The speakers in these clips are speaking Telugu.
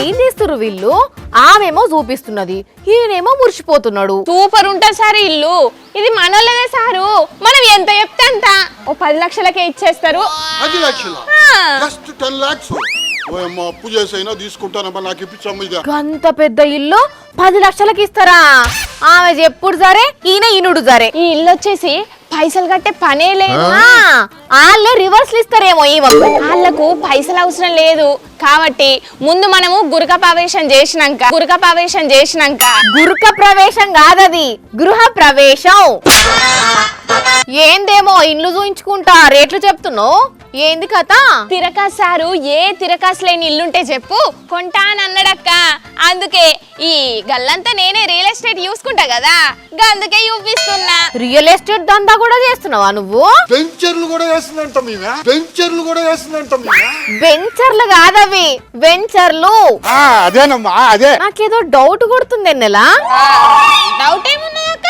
ఏం చేస్తున్నారు వీళ్ళు? ఆమెమో చూపిస్తున్నది, ఈయనేమో మురిసిపోతున్నాడు. సూపర్ ఉంటుంది సార్ ఇల్లు. ఇది మనోళ్ళదే సారు. మనం ఎంత చెప్తే అంత ఓ 10 లక్షలకే ఇచ్చేస్తారు. 10 లక్షలు జస్ట్ 10 lakhs. ఓయమ్మ అప్పు చేసైనా తీసుకుంటానమ్మా, నాకు ఇప్పించమ్మ. ఇది అంత పెద్ద ఇల్లు 10 లక్షలకి ఇస్తారా? ఆమె చెప్పుడు సరే, ఈయన ఈనుడు సరే. ఈ ఇల్లు వచ్చేసి పైసలు కట్టే పనే లేదు. వాళ్ళే రివర్స్లు ఇస్తారేమో ఈ వాళ్ళకు పైసలు అవసరం లేదు కాబట్టి ముందు మనము గురక ప్రవేశం చేసినాక గురక ప్రవేశం కాదది, గృహ ప్రవేశం. ఏందేమో ఇల్లు చూయించుకుంటా రేట్లు చెప్తున్నావు, ఏంది కథ? తిరకాసు సారు, ఏ తిరకాసు లేని ఇల్లుంటే చెప్పు కొంటానన్నాడక్క. అందుకే ఈ గల్లంతా నేనే రియల్ ఎస్టేట్ చూసుకుంటా కదా, అందుకే చూపిస్తున్నా. రియల్ ఎస్టేట్ దందా కూడా చేస్తున్నావా నువ్వు? వెంచర్లు కూడా వేస్తుందంట మీవే, వెంచర్లు కాదవి, వెంచర్లు. అదేనమ్మా, అదే. నాకేదో డౌట్ కొడుతుంది ఎన్నెలా. డౌట్ ఏమున్నదక్క?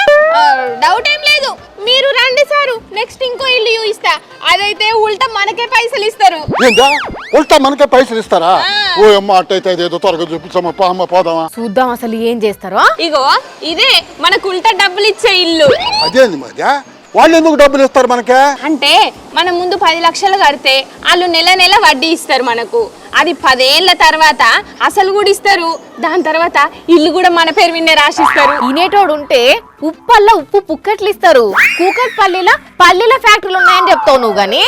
డౌట్ ఏం లేదు. మీరు రండి సారు, నెక్స్ట్ ఇంకో ఇల్లు చూపిస్తా. అదైతే ఉల్టా మనకే పైసలు ఇస్తారు. ఏంటా ఉల్టా మనకే పైసలు ఇస్తారా? ఓ అమ్మ, అట్టయితే అదేదో త్వరగా చూపించమ్మా, అమ్మ పోదామా. చూద్దాం అసలు ఏం చేస్తారో. ఇగో ఇదే మనకు ఉల్టా డబ్బులు ఇచ్చే ఇల్లు. అదేంది మధ్య వాళ్ళు ఎందుకు డబ్బులు ఇస్తారు మనకే? అంటే మనం ముందు 10 లక్షలు కడితే వాళ్ళు నెల నెల వడ్డీ ఇస్తారు మనకు. అది 10 ఏళ్ల తర్వాత అసలు కూడా ఇస్తారు. దాని తర్వాత ఇల్లు కూడా మన పేరు విన్నే రాసిస్తారు. ఇనేటోడు ఉంటే ఉప్పల్ల ఉప్పు పుక్కట్లు ఇస్తారు, కూకట్పల్లిలో పల్లీల ఫ్యాక్టరీలు ఉన్నాయని చెప్తావు నువ్వు గాని.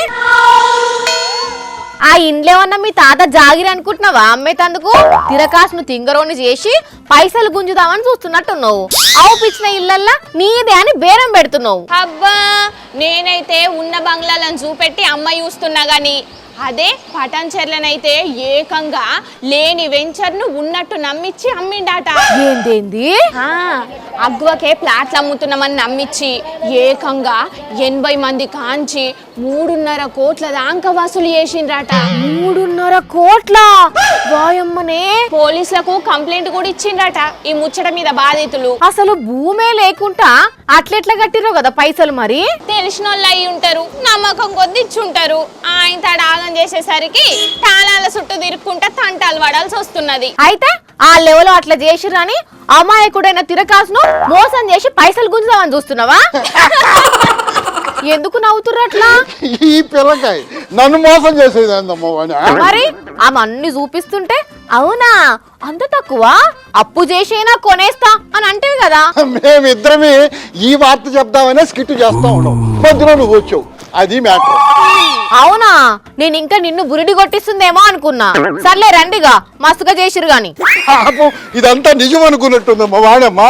ఆ ఇండ్లేమన్నా మీ తాత జాగిరి అనుకుంటున్నావా అమ్మేతందుకు? తిరకాసును తింగరోని చేసి పైసలు గుంజుదామని చూస్తున్నట్టున్నావు. అవుపిచ్చిన ఇళ్ళల్లా నీదే అని బేరం పెడుతున్నావు. అబ్బా, నేనైతే ఉన్న బంగ్లాలను చూపెట్టి అమ్మ చూస్తున్నా గాని అదే పటాన్చెర్లనైతే ఏకంగా లేని వెంచర్ను ఉన్నట్టు నమ్మించి అమ్మిండాట. ఏందేంది? అగ్వకే ప్లాట్లు అమ్ముతున్నామని నమ్మించి ఏకంగా 80 మంది కాంచి 3.5 కోట్ల దాకా వసూలు చేసిండ్రట. 3.5 కోట్ల? వాయమ్మనే. పోలీసులకు కంప్లైంట్ కూడా ఇచ్చిండ్రట ఈ ముచ్చట మీద బాధితులు. అసలు భూమే లేకుండా అట్లెట్లా కట్టిరో కదా పైసలు. మరి తెలిసిన వాళ్ళు అయి ఉంటారు, నమ్మకం కొద్ది ఇచ్చుంటారు. ఆయన తాడాగం చేసేసరికి తాళాల చుట్టూ తిరుక్కుంటా తంటాలు పడాల్సి వస్తున్నది. అయితే ఆ లెవెల్ అట్లా చేసిరని అమాయకుడైన తిరకాసును మోసం చేసి పైసలు గుంజుదామని చూస్తున్నావా? ఎందుకు నవ్వుతుర్రు అట్లా? ఈ పిల్లకాయ నన్ను మోసం చేసేది ఏందమ్మా? మరి ఆమె అన్ని చూపిస్తుంటే అవునా అంత తక్కువ, అప్పు చేసేనా కొనేస్తా అని అంటేవి కదా. మేమిద్దరమే ఈ వార్త చెప్దామనే స్కిట్ చేస్తా ఉన్నాం, మధ్యలో నువ్వు వచ్చావు. అది మ్యాటర్. అవునా, నేను ఇంకా నిన్ను బురిడి కొట్టిస్తుందేమో అనుకున్నా. సర్లే రండిగా, మస్తుగా చేసిరు గాని. ఇదంతా నిజం అనుకున్నట్టుందమ్మా వాడమ్మా.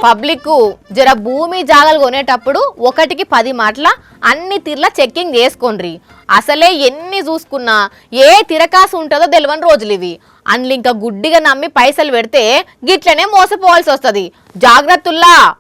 పబ్లిక్ జర భూమి జాగలు కొనేటప్పుడు 1కి 10 మాటల అన్ని తీర్ల చెక్కింగ్ చేసుకోండ్రి. అసలే ఎన్ని చూసుకున్నా ఏ తిరకాసు ఉంటుందో తెలియని రోజులు ఇవి. అందులో ఇంకా గుడ్డిగా నమ్మి పైసలు పెడితే గిట్లనే మోసపోవాల్సి వస్తుంది. జాగ్రత్తల్లా.